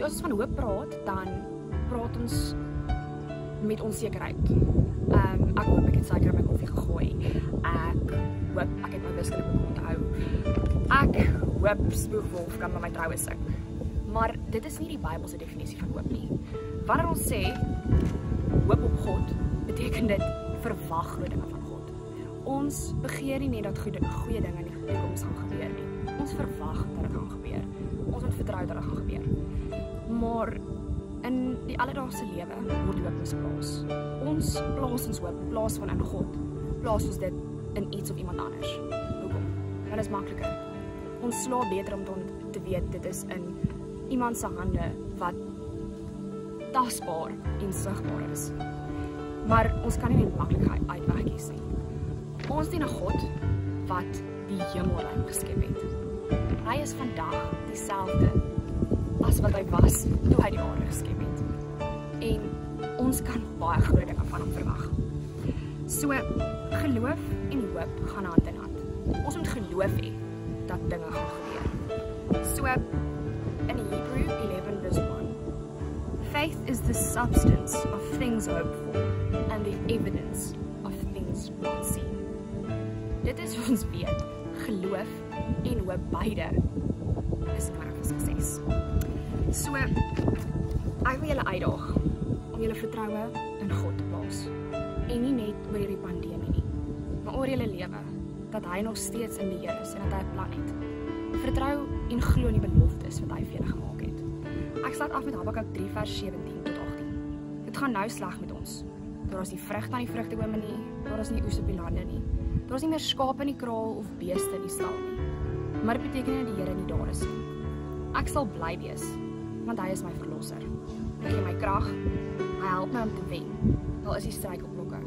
So as ons van hoop praat, dan praat ons met onsekerheid. Ek hoop ek het suiker in my koffie gegooi. Ek hoop ek het my wiskunde onthou. Ek hoop Spoegwolf kan by my troue sing. Maar dit is nie die Bybelse definisie van hoop nie. Wanneer ons sê hoop op God, beteken dit verwag groot dinge van God. Ons begeer nie net dat goeie dinge in die toekoms gaan gebeur nie. Ons verwag dat dit gaan gebeur. Ons moet vertrou dat dit gaan gebeur. Maar in die alledaagse lewe word hoop misplaas. Ons plaas ons hoop, plaas van in God, plaas ons dit in iets of iemand anders. Hoekom? Want dit is makliker. Ons slaap beter om te weet dit is in iemand se hande wat tasbaar en sigbaar is. Maar ons kan nie net maklik uitweg kies nie. Ons dien 'n God wat die hemelruim geskep het. Hy is vandag dieselfde as wat hy was toe hy die aarde geskep het. En ons kan baie groot dinge van hom verwag. So, geloof en hoop gaan hand in hand. Ons moet geloof hê dat dinge gaan gebeur. So, in Hebrew 11 verse 1, faith is the substance of things hoped for and the evidence of things not seen. Dit is wat ons weet, geloof en hoop beide is kwark vir sukses. So, ek wil julle uitdaag om julle vertroue in God te plaas. En nie net oor hierdie pandemie nie, maar oor julle lewe, dat hy nog steeds in beheer is en dat hy 'n plan het. Vertrou en glo in die beloftes wat hy vir julle gemaak het. Ek sluit af met Habakuk 3 vers 17 tot 18. Dit gaan nou sleg met ons. Daar is nie vrugte aan die vrugtebome nie, daar is nie oes op die lande nie. Daar is nie meer skape in die kraal of beeste in die stal nie. Maar dit beteken nie dat die Here nie daar is nie. Ek sal bly wees, want hy is my verlosser. Hy gee my krag, hy help my om te wen. Daar is die struikelblokke.